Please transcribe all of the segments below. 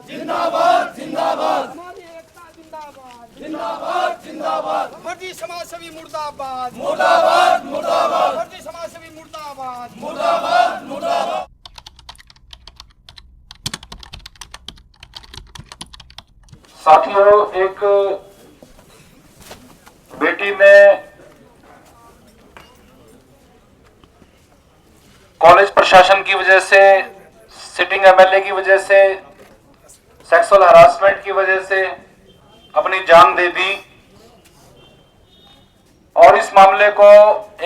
जिंदाबाद जिंदाबाद, हमारी एकता जिंदाबाद, जिंदाबाद जिंदाबाद, फर्जी समाजसेवी मुर्दाबाद, मुर्दाबाद मुर्दाबाद, फर्जी समाजसेवी मुर्दाबाद। मुर्दाबाद मुर्दाबाद। साथियों, एक बेटी ने कॉलेज प्रशासन की वजह से, सिटिंग एमएलए की वजह से, सेक्सुअल हरासमेंट की वजह से अपनी जान दे दी और इस मामले को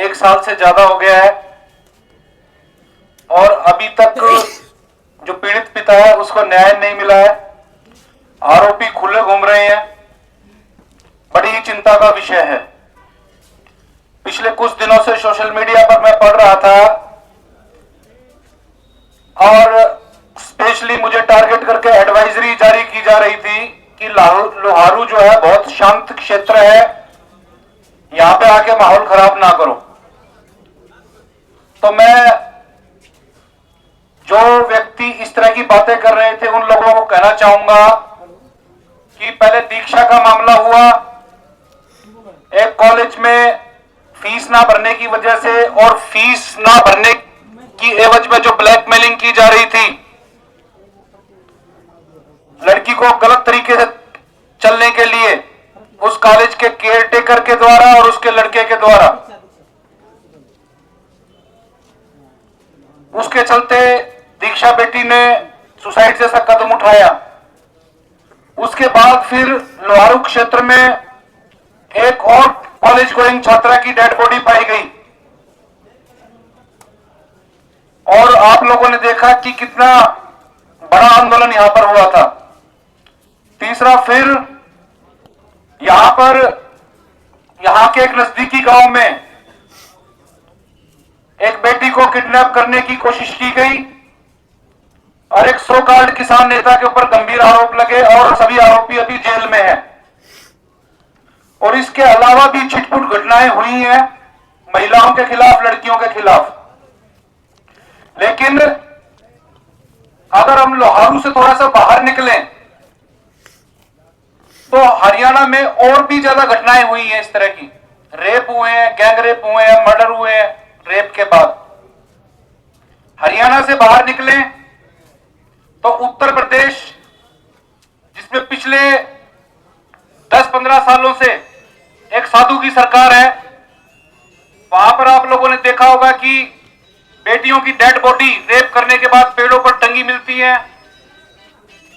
1 साल से ज्यादा हो गया है और अभी तक जो पीड़ित पिता है उसको न्याय नहीं मिला है। आरोपी खुले घूम रहे हैं। बड़ी ही चिंता का विषय है। पिछले कुछ दिनों से सोशल मीडिया पर मैं पढ़ रहा था और स्पेशली मुझे टारगेट करके एडवाइजरी जारी की जा रही थी कि लोहारू जो है बहुत शांत क्षेत्र है, यहां पे आके माहौल खराब ना करो। तो मैं जो व्यक्ति इस तरह की बातें कर रहे थे उन लोगों को कहना चाहूंगा कि पहले दीक्षा का मामला हुआ, एक कॉलेज में फीस ना भरने की वजह से और फीस ना भरने की एवज में जो ब्लैकमेलिंग की जा रही थी, लड़की को गलत तरीके से चलने के लिए उस कॉलेज के केयरटेकर के द्वारा और उसके लड़के के द्वारा, उसके चलते दीक्षा बेटी ने सुसाइड जैसा कदम उठाया। उसके बाद फिर लोहारू क्षेत्र में एक और कॉलेज गोइंग छात्रा की डेड बॉडी पाई गई और आप लोगों ने देखा कि कितना बड़ा आंदोलन यहां पर हुआ था। तीसरा, फिर यहां के एक नजदीकी गांव में एक बेटी को किडनैप करने की कोशिश की गई और एक सो कॉल्ड किसान नेता के ऊपर गंभीर आरोप लगे और सभी आरोपी अभी जेल में हैं। और इसके अलावा भी छिटपुट घटनाएं हुई हैं महिलाओं के खिलाफ, लड़कियों के खिलाफ। लेकिन अगर हम लोहारू से थोड़ा सा बाहर निकलें तो हरियाणा में और भी ज्यादा घटनाएं हुई हैं इस तरह की। रेप हुए हैं, गैंग रेप हुए हैं, मर्डर हुए हैं रेप के बाद। हरियाणा से बाहर निकलें तो उत्तर प्रदेश, जिसमें पिछले 10-15 सालों से एक साधु की सरकार है, वहां पर आप लोगों ने देखा होगा कि बेटियों की डेड बॉडी रेप करने के बाद पेड़ों पर टंगी मिलती है।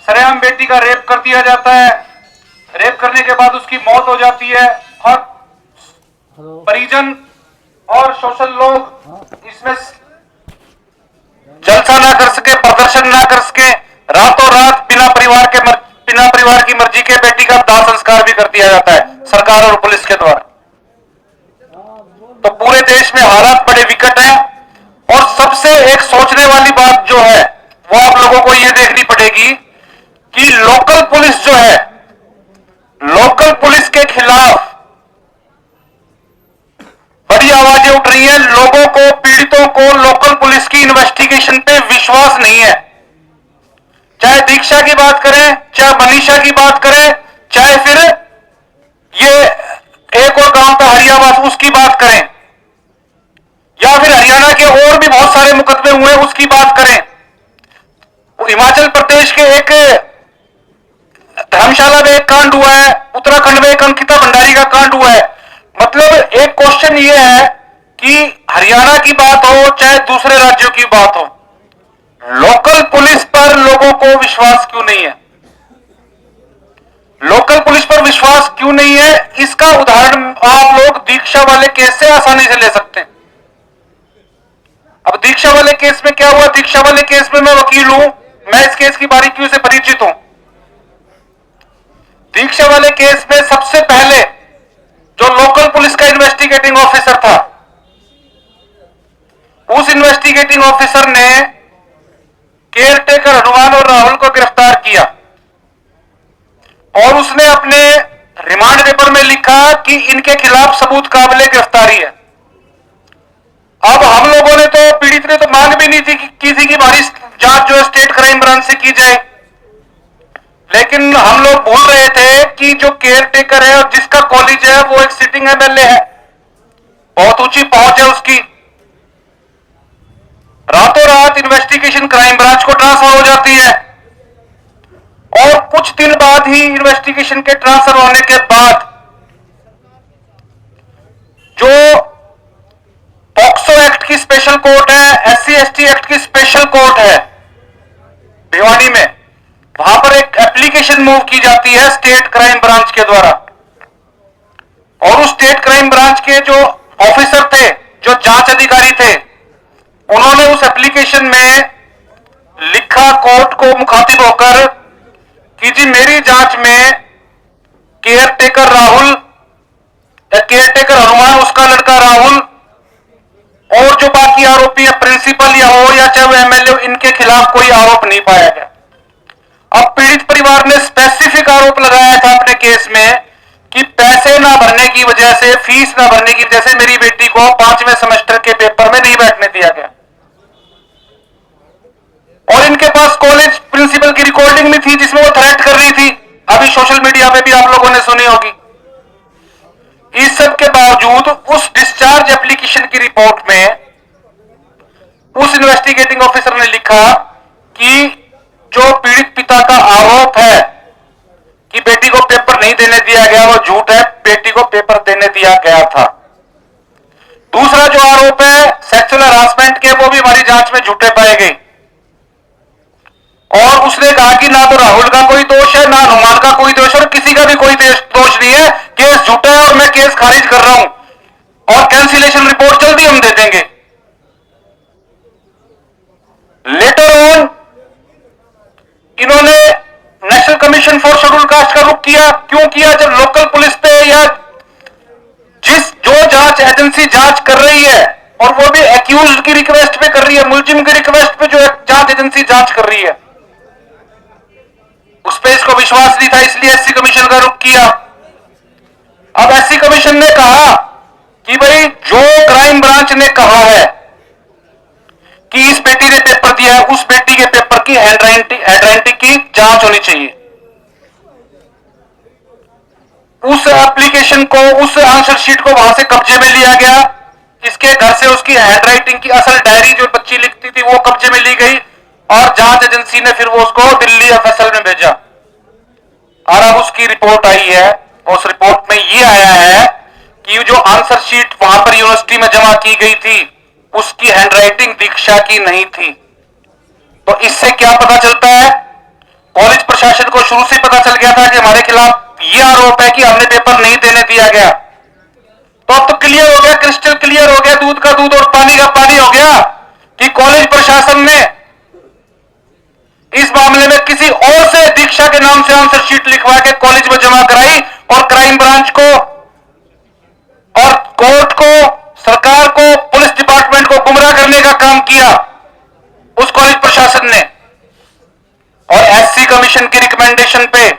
सरेआम बेटी का रेप कर दिया जाता है, रेप करने के बाद उसकी मौत हो जाती है और परिजन और सोशल लोग इसमें जलसा ना कर सके, प्रदर्शन ना कर सके, रातों रात बिना परिवार की मर्जी के बेटी का दाह संस्कार भी कर दिया जाता है सरकार और पुलिस के द्वारा। तो पूरे देश में हालात बड़े विकट हैं और सबसे एक सोचने वाली बात जो है वो आप लोगों को यह देखनी पड़ेगी कि लोकल पुलिस जो है, लोकल पुलिस के खिलाफ बड़ी आवाजें उठ रही हैं। लोगों को, पीड़ितों को लोकल पुलिस की इन्वेस्टिगेशन पे विश्वास नहीं है। चाहे दीक्षा की बात करें, चाहे मनीषा की बात करें, चाहे फिर ये एक और गांव का हरियावास उसकी बात करें, या फिर हरियाणा के और भी बहुत सारे मुकदमे हुए उसकी बात करें। हिमाचल प्रदेश के एक धर्मशाला में एक कांड हुआ है, उत्तराखंड में एक अंकिता भंडारी का कांड हुआ है। मतलब एक क्वेश्चन ये है कि हरियाणा की बात हो चाहे दूसरे राज्यों की बात हो, लोकल पुलिस पर लोगों को विश्वास क्यों नहीं है? लोकल पुलिस पर विश्वास क्यों नहीं है? इसका उदाहरण आप लोग दीक्षा वाले केस से आसानी से ले सकते हैं। अब दीक्षा वाले केस में क्या हुआ? दीक्षा वाले केस में मैं वकील हूं, मैं इस केस की बारीकियों से परिचित हूं। दीक्षा वाले केस में सबसे पहले जो लोकल पुलिस का इन्वेस्टिगेटिंग ऑफिसर था, उस इन्वेस्टिगेटिंग ऑफिसर ने केयरटेकर हनुमान और राहुल को गिरफ्तार किया और उसने अपने रिमांड पेपर में लिखा कि इनके खिलाफ सबूत काबिले गिरफ्तारी है। अब हम लोगों ने तो, पीड़ित ने तो मांग भी नहीं थी कि किसी की हमारी जांच जो स्टेट क्राइम ब्रांच से की जाए। लेकिन हम लोग भूल रहे थे कि जो केयर टेकर है और जिसका कॉलेज है वो एक सिटिंग एमएलए है, बहुत ऊंची पहुंच है उसकी। रातों रात इन्वेस्टिगेशन क्राइम ब्रांच को ट्रांसफर हो जाती है और कुछ दिन बाद ही इन्वेस्टिगेशन के ट्रांसफर होने के बाद जो पॉक्सो एक्ट की स्पेशल कोर्ट है, एससी एसटी एक्ट की स्पेशल कोर्ट है भिवानी में, वहां पर एक एप्लीकेशन मूव की जाती है स्टेट क्राइम ब्रांच के द्वारा। और उस स्टेट क्राइम ब्रांच के जो ऑफिसर थे, जो जांच अधिकारी थे, उन्होंने उस एप्लीकेशन में लिखा कोर्ट को मुखातिब होकर कि जी मेरी जांच में केयर टेकर राहुल या केयर टेकर हनुमान, उसका लड़का राहुल और जो बाकी आरोपी है प्रिंसिपल या हो या चाहे वो एमएलए, इनके खिलाफ कोई आरोप नहीं पाया गया। अब पीड़ित परिवार ने स्पेसिफिक आरोप लगाया था अपने केस में कि पैसे ना भरने की वजह से, फीस ना भरने की वजह से मेरी बेटी को 5वें सेमेस्टर के पेपर में नहीं बैठने दिया गया। और इनके पास कॉलेज प्रिंसिपल की रिकॉर्डिंग भी थी जिसमें वो थ्रेट कर रही थी, अभी सोशल मीडिया पे भी आप लोगों ने सुनी होगी। इस सब के बावजूद उस डिस्चार्ज एप्लीकेशन की रिपोर्ट में उस इन्वेस्टिगेटिंग ऑफिसर ने लिखा कि जो पीड़ित पिता का आरोप है कि बेटी को पेपर नहीं देने दिया गया वो झूठ है, बेटी को पेपर देने दिया गया था। दूसरा जो आरोप है सेक्सुअल हरासमेंट के, वो भी हमारी जांच में झूठे पाए गए। और उसने कहा कि ना तो राहुल का कोई दोष है, ना हनुमान का कोई दोष है और किसी का भी कोई दोष नहीं है, केस झूठा है और मैं केस खारिज कर रहा हूं और कैंसिलेशन रिपोर्ट जल्दी हम दे देंगे। लेटर ऑन इन्होंने national commission for schedule caste का रुख किया। क्यों किया? जब लोकल पुलिस पे या जो जांच एजेंसी जांच कर रही है और वो भी एक्यूज्ड की रिक्वेस्ट पे कर रही है, मुलजिम की रिक्वेस्ट पे जो जांच एजेंसी जांच कर रही है, उस पे इसको विश्वास नहीं था, इसलिए एससी कमीशन का रुख किया। अब एससी कमीशन ने कहा कि भाई जो क्राइम ब्रांच ने कहा है कि इस बेटी ने पेपर दिया है, उस बेटी के पेपर की हैंडराइटिंग की जांच होनी चाहिए। उस एप्लीकेशन को, उस आंसर शीट को वहां से कब्जे में लिया गया। इसके घर से उसकी हैंडराइटिंग की असल डायरी जो बच्ची लिखती थी वो कब्जे में ली गई और जांच एजेंसी ने फिर वो उसको दिल्ली एफएसएल में भेजा। और अब उसकी रिपोर्ट आई है, उस रिपोर्ट में ये आया है कि जो आंसर शीट वहां पर यूनिवर्सिटी में जमा की गई थी उसकी हैंडराइटिंग दीक्षा की नहीं थी। तो इससे क्या पता चलता है? कॉलेज प्रशासन को शुरू से पता चल गया था कि हमारे खिलाफ ये आरोप है कि हमने पेपर नहीं देने दिया गया। तो अब तो क्लियर हो गया, क्रिस्टल क्लियर हो गया, दूध का दूध और पानी का पानी हो गया कि कॉलेज प्रशासन ने इस मामले में किसी और से दीक्षा के नाम से आंसर शीट लिखवा के कॉलेज में जमा कराई और क्राइम ब्रांच को और कोर्ट को, सरकार को, पुलिस डिपार्टमेंट को गुमराह करने का काम किया उस कॉलेज प्रशासन ने। और एससी कमीशन की रिकमेंडेशन पे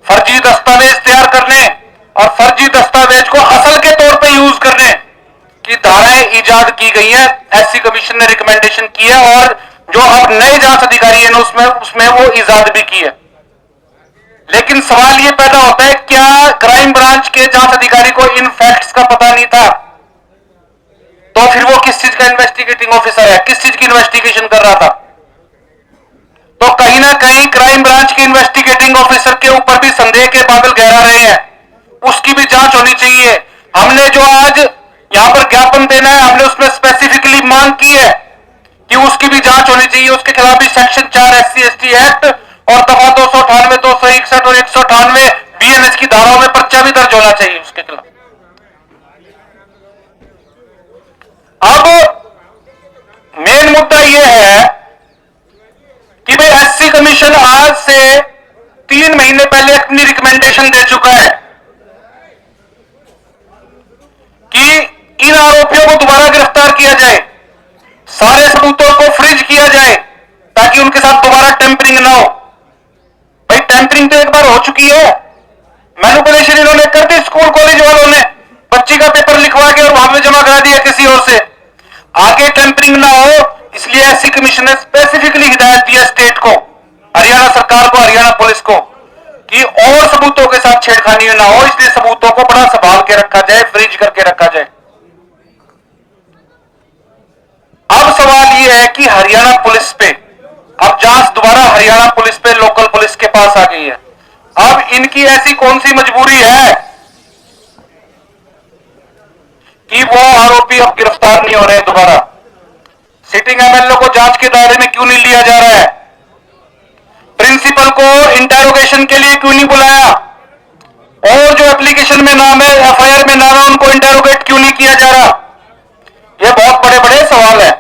फर्जी दस्तावेज तैयार करने और फर्जी दस्तावेज को असल के तौर पे यूज करने की धाराएं इजाद की गई हैं, एससी कमीशन ने रिकमेंडेशन की है और जो अब नए जांच अधिकारी हैं उसमें वो इजाद भी की है। लेकिन सवाल ये पैदा होता है, क्या क्राइम ब्रांच के जांच अधिकारी को इन फैक्ट्स का पता नहीं था? तो फिर वो किस चीज का इन्वेस्टिगेटिंग ऑफिसर है, किस चीज की इन्वेस्टिगेशन कर रहा था? तो कहीं ना कहीं क्राइम ब्रांच के इन्वेस्टिगेटिंग ऑफिसर के ऊपर भी संदेह के बादल गहरा रहे हैं, उसकी भी जांच होनी चाहिए। हमने जो आज यहां पर ज्ञापन देना है, हमने उसमें स्पेसिफिकली मांग की है कि उसकी भी जांच होनी चाहिए। उसके खिलाफ भी सेक्शन 4 एससी एसटी एक्ट और दफा 298, 261 और 198 बीएनएस की धाराओं में पर्चा भी दर्ज होना चाहिए उसके खिलाफ। अब मेन मुद्दा यह है कि भाई एससी कमीशन आज से 3 महीने पहले अपनी रिकमेंडेशन दे चुका है कि इन आरोपियों को दोबारा गिरफ्तार किया जाए, सारे सबूतों को फ्रीज किया जाए ताकि उनके साथ दोबारा टेम्परिंग ना हो। भाई टेम्परिंग तो एक बार हो चुकी है, मैनिपुलेशन इन्होंने कर दी स्कूल कॉलेज वालों ने, बच्ची का पेपर लिखवा के और वहां में जमा करा दिया किसी और से। आगे टेम्परिंग ना हो इसलिए एससी कमीशन ने स्पेसिफिकली हिदायत दिया स्टेट को, हरियाणा सरकार को, हरियाणा पुलिस को कि और सबूतों के साथ छेड़खानी ना हो, इसलिए सबूतों को बड़ा संभाल के रखा जाए, फ्रीज करके रखा जाए। अब सवाल यह है कि हरियाणा पुलिस पे अब जांच दोबारा हरियाणा पुलिस पे, लोकल पुलिस के पास आ गई है। अब इनकी ऐसी कौन सी मजबूरी है कि वो आरोपी अब गिरफ्तार नहीं हो रहे दोबारा? सिटिंग एमएलए को जांच के दायरे में क्यों नहीं लिया जा रहा है? प्रिंसिपल को इंटेरोगेशन के लिए क्यों नहीं बुलाया? और जो एप्लीकेशन में नाम है, एफआईआर में नाम है, उनको इंटेरोगेट क्यों नहीं किया जा रहा? ये बहुत बड़े बड़े सवाल है।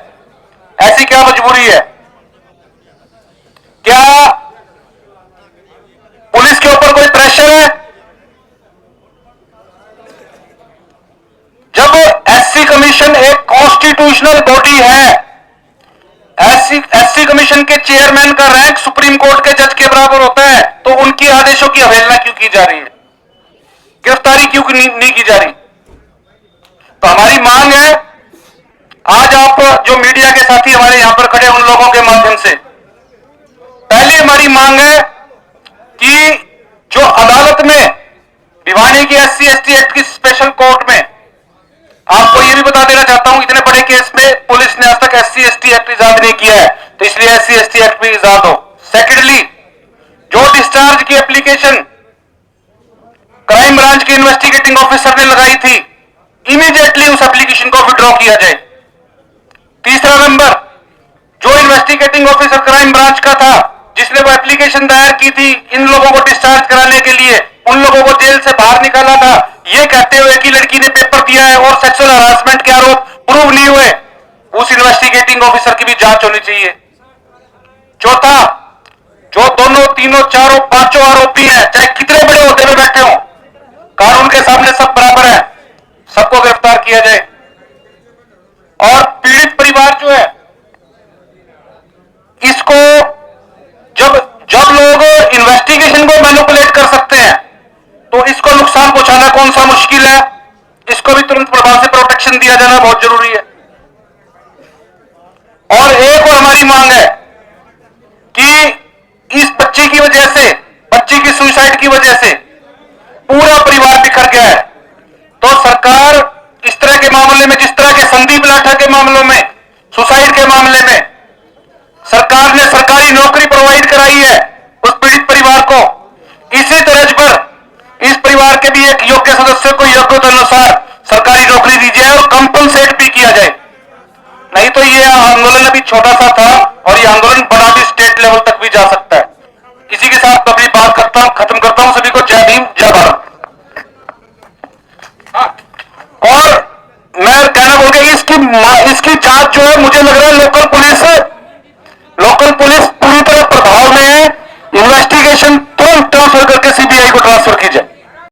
ऐसी क्या मजबूरी है? क्या पुलिस के ऊपर कोई प्रेशर है? जब एससी कमीशन एक कॉन्स्टिट्यूशनल बॉडी है, एससी कमीशन के चेयरमैन का रैंक सुप्रीम कोर्ट के जज के बराबर होता है, तो उनकी आदेशों की अवहेलना क्यों की जा रही है? गिरफ्तारी क्यों नहीं की जा रही? तो हमारी मांग है, आज आप जो मीडिया के साथी हमारे यहां पर खड़े, उन लोगों के माध्यम से पहले हमारी मांग है कि जो अदालत में भिवानी की एससी एसटी एक्ट की स्पेशल कोर्ट में, आपको यह भी बता देना चाहता हूं, इतने बड़े केस में पुलिस ने आज तक एससी एसटी एक्ट इजाद नहीं किया है, तो इसलिए एससी एसटी एक्ट भी इजाद हो। सेकेंडली, जो डिस्चार्ज की एप्लीकेशन क्राइम ब्रांच के इन्वेस्टिगेटिंग ऑफिसर ने लगाई थी, इमीडिएटली उस एप्लीकेशन को विड्रॉ किया जाए। तीसरा नंबर, जो इन्वेस्टिगेटिंग ऑफिसर क्राइम ब्रांच का था, जिसने वो एप्लीकेशन दायर की थी इन लोगों को डिस्चार्ज कराने के लिए, उन लोगों को जेल से बाहर निकाला था ये कहते हुए कि लड़की ने पेपर दिया है और सेक्सुअल हरासमेंट के आरोप प्रूव नहीं हुए, उस इन्वेस्टिगेटिंग ऑफिसर की भी जांच होनी चाहिए। चौथा, जो दोनों, तीनों, चारों, पांचों आरोपी हैं, चाहे कितने बड़े ओहदे में बैठे हों, कानून के सामने सब बराबर है, सबको गिरफ्तार किया जाए। और पीड़ित परिवार जो है, इसको जब लोग इन्वेस्टिगेशन को मैनिपुलेट कर सकते हैं, तो इसको नुकसान पहुंचाना कौन सा मुश्किल है? इसको भी तुरंत प्रभाव से प्रोटेक्शन दिया जाना बहुत जरूरी है। और एक और हमारी मांग है कि इस बच्ची की वजह से, बच्ची की सुसाइड की वजह से पूरा परिवार बिखर गया है, तो सरकार इस तरह के मामले में, जिस तरह के संदीप लाठा के मामलों में, सुसाइड के मामले में सरकार ने सरकारी नौकरी प्रोवाइड कराई है उस पीड़ित परिवार को, इसी तर्ज पर इस परिवार के भी एक योग्य सदस्य को योग्यता अनुसार सरकारी नौकरी दी जाए और कंपनसेट भी किया जाए। नहीं तो ये आंदोलन अभी छोटा सा था और ये आंदोलन बड़ा भी स्टेट लेवल तक भी जा सकता है। इसी के साथ अपनी बात खत्म करता हूं। सभी को जय भीम, जय भारत। और मैं कहना बोल गया, इसकी जांच जो है, मुझे लग रहा है लोकल पुलिस पूरी तरह प्रभाव में है। इन्वेस्टिगेशन तुरंत ट्रांसफर करके सीबीआई को ट्रांसफर की जाए।